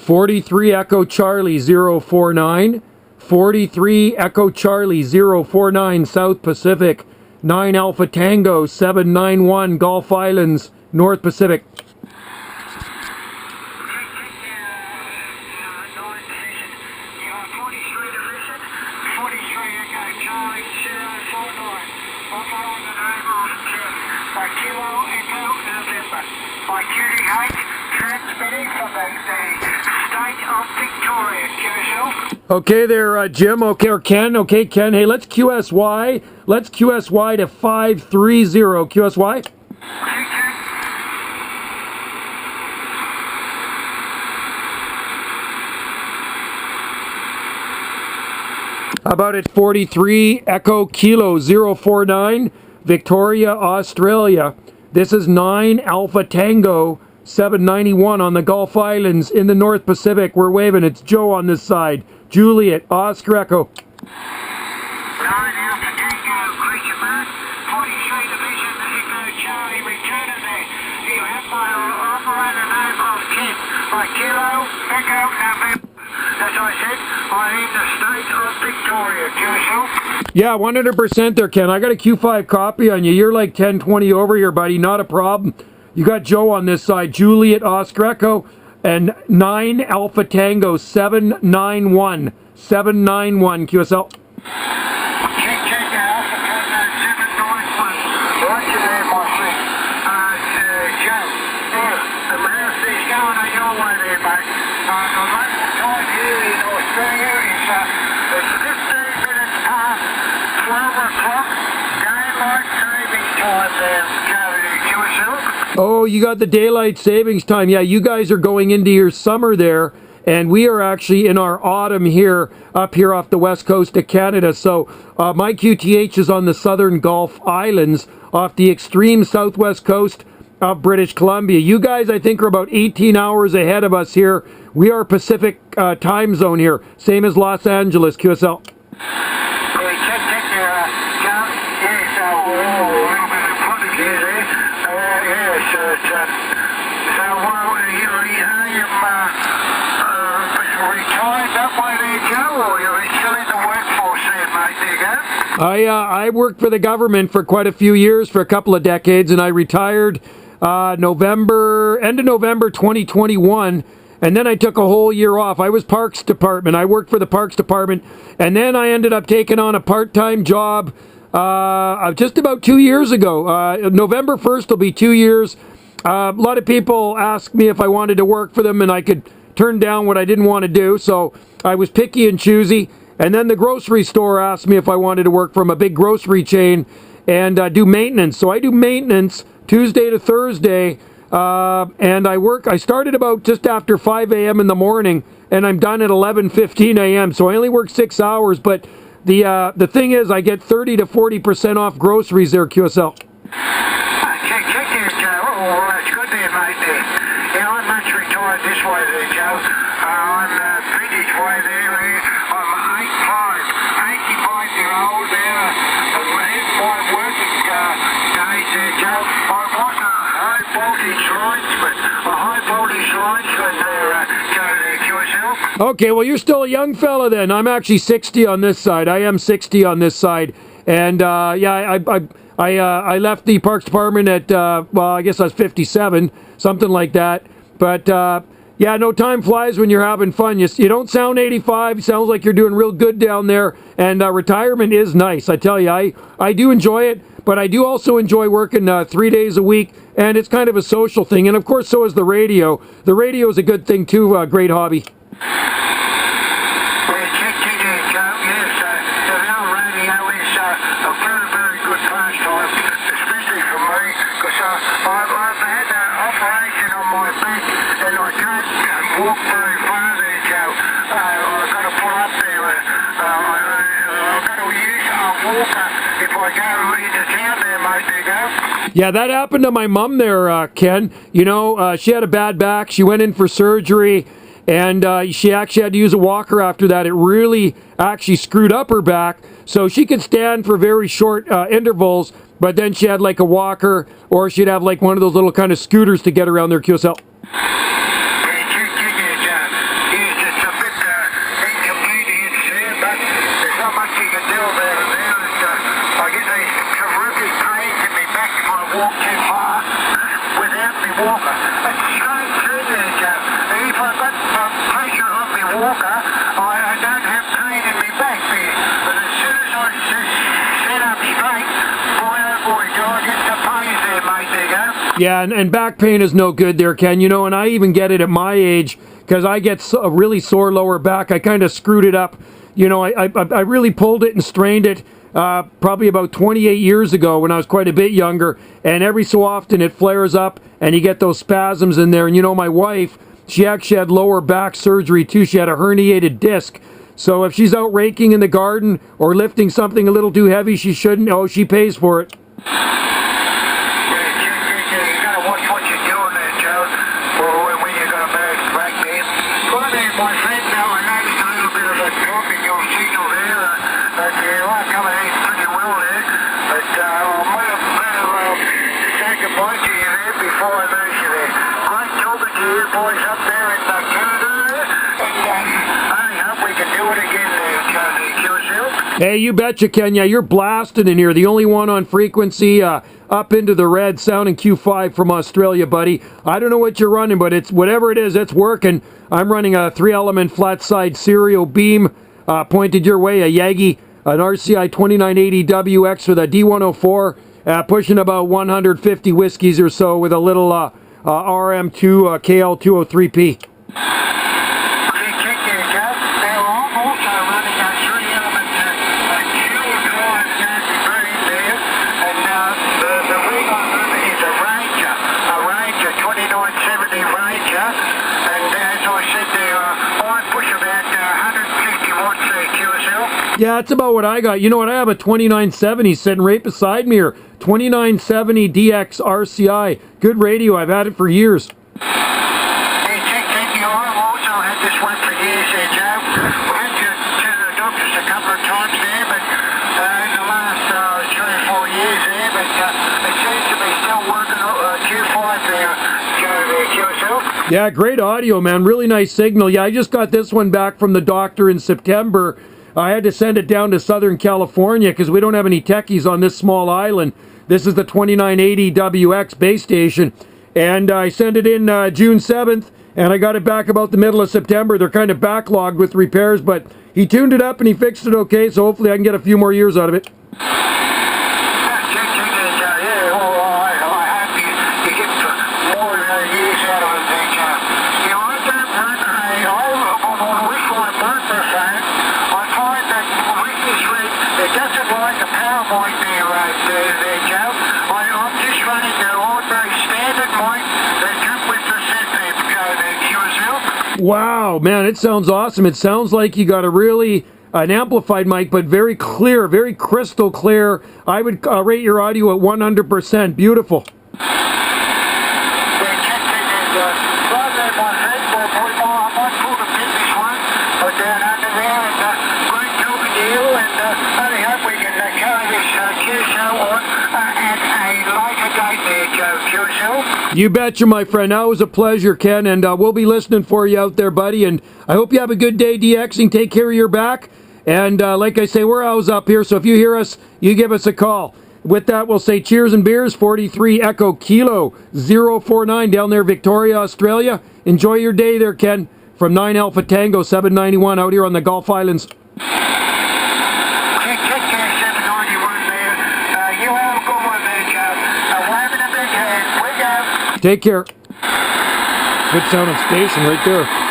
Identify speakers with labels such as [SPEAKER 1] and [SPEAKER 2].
[SPEAKER 1] 43 Echo Charlie 049. 43 Echo Charlie 049 South Pacific. 9 Alpha Tango 791 Gulf Islands, North Pacific.
[SPEAKER 2] By CQDX, transmitting from the state of Victoria.
[SPEAKER 1] Okay there, Jim. Okay, or Ken. Okay, Ken. Hey, let's QSY. Let's QSY to 530. QSY. How about it? 43 Echo Kilo 049, Victoria, Australia. This is 9 Alpha Tango 791 on the Gulf Islands in the North Pacific. We're waving. It's Joe on this side. Juliet, Oscar Echo.
[SPEAKER 2] 9 Alpha Tango, Christian Mark, 43 Division, Echo Charlie, return to me. You have my operator name of Ken. By Kilo, Echo, November. As I said, I'm in the state of Victoria. QSL.
[SPEAKER 1] Yeah, 100% there, Ken. I got a Q5 copy on you. You're like 10-20 over here, buddy. Not a problem. You got Joe on this side. Juliet, Oscar Echo, and 9 Alpha Tango 791. 791 QSL.
[SPEAKER 2] Check Alpha Tango 791. Roger there, my friend. Joe, there, the Marathon's going on your way there, mate. The local time here in Australia is 15 minutes past 12 o'clock. Daylight savings time there, QSL.
[SPEAKER 1] Oh, you got the daylight savings time. Yeah, you guys are going into your summer there, and we are actually in our autumn here, up here off the west coast of Canada. So my QTH is on the southern Gulf Islands, off the extreme southwest coast of British Columbia. You guys, I think, are about 18 hours ahead of us here. We are Pacific time zone here, same as Los Angeles, QSL. I worked for the government for quite a few years, for a couple of decades, and I retired end of November 2021, and then I took a whole year off. I was Parks Department. I worked for the Parks Department, and then I ended up taking on a part-time job just about 2 years ago. November 1st will be 2 years. A lot of people asked me if I wanted to work for them, and I could turn down what I didn't want to do, so I was picky and choosy. And then the grocery store asked me if I wanted to work from a big grocery chain and do maintenance. So I do maintenance Tuesday to Thursday, and I started about just after 5 a.m. in the morning, and I'm done at 11:15 a.m. So I only work 6 hours, but the thing is, I get 30 to 40% off groceries there, QSL.
[SPEAKER 2] Check there, Joe. Oh, it's good there, mate, there. Yeah, I'm much retired this way there, Joe. I'm British way there. I'm 85-year-old there. I'm in my working days there, Joe. I was a high-voltage linesman there, Joe, there, QSL.
[SPEAKER 1] Okay, well, you're still a young fella then. I'm actually 60 on this side. I am 60 on this side. And, yeah, I left the Parks Department at, well, I guess I was 57, something like that. But, yeah, no, time flies when you're having fun. You don't sound 85. Sounds like you're doing real good down there. And retirement is nice. I tell you, I do enjoy it. But I do also enjoy working 3 days a week. And it's kind of a social thing. And, of course, so is the radio. The radio is a good thing, too. Great hobby.
[SPEAKER 2] Walk very far there, Joe. I've got to pull up there. I've got to use a walker if I go into town there, mate, there, go.
[SPEAKER 1] Yeah, that happened to my mom there, Ken. You know, she had a bad back. She went in for surgery, and she actually had to use a walker after that. It really actually screwed up her back. So she could stand for very short intervals, but then she had like a walker, or she'd have like one of those little kind of scooters to get around their QSL. Yeah, and back pain is no good there, Ken. You know, and I even get it at my age because I get a really sore lower back. I kind of screwed it up. You know, I really pulled it and strained it probably about 28 years ago when I was quite a bit younger. And every so often it flares up and you get those spasms in there. And you know, my wife, she actually had lower back surgery too. She had a herniated disc. So if she's out raking in the garden or lifting something a little too heavy she shouldn't, oh, she pays for it. Hey, you betcha, Ken. Yeah, you're blasting in here. The only one on frequency up into the red, sounding Q5 from Australia, buddy. I don't know what you're running, but it's whatever it is, it's working. I'm running a 3-element flat side serial beam pointed your way, a Yagi, an RCI 2980WX with a D104, pushing about 150 whiskeys or so with a little RM2 KL203P. Yeah, that's about what I got. You know what? I have a 2970 sitting right beside me here. 2970 DX RCI. Good radio. I've had it for years.
[SPEAKER 2] Hey, check you on. Also had this one for years, Joe. We had you to the doctors a couple of times there, but in the last 3 or 4 years there, but it seems to be still working Q5 there, Joe, there, QSL.
[SPEAKER 1] Yeah, great audio, man. Really nice signal. Yeah, I just got this one back from the doctor in September. I had to send it down to Southern California because we don't have any techies on this small island. This is the 2980 WX base station. And I sent it in June 7th, and I got it back about the middle of September. They're kind of backlogged with repairs, but he tuned it up and he fixed it okay, so hopefully I can get a few more years out of it. Wow, man, it sounds awesome. It sounds like you got an amplified mic, but very clear, very crystal clear. I would rate your audio at 100%. Beautiful. You betcha, my friend. That was a pleasure, Ken, and we'll be listening for you out there, buddy. And I hope you have a good day DXing. Take care of your back. And like I say, we're always up here, so if you hear us, you give us a call. With that, we'll say cheers and beers. 43 Echo Kilo 049 down there, Victoria, Australia. Enjoy your day there, Ken. From 9 Alpha Tango 791 out here on the Gulf Islands. Take care. Good sounding station right there.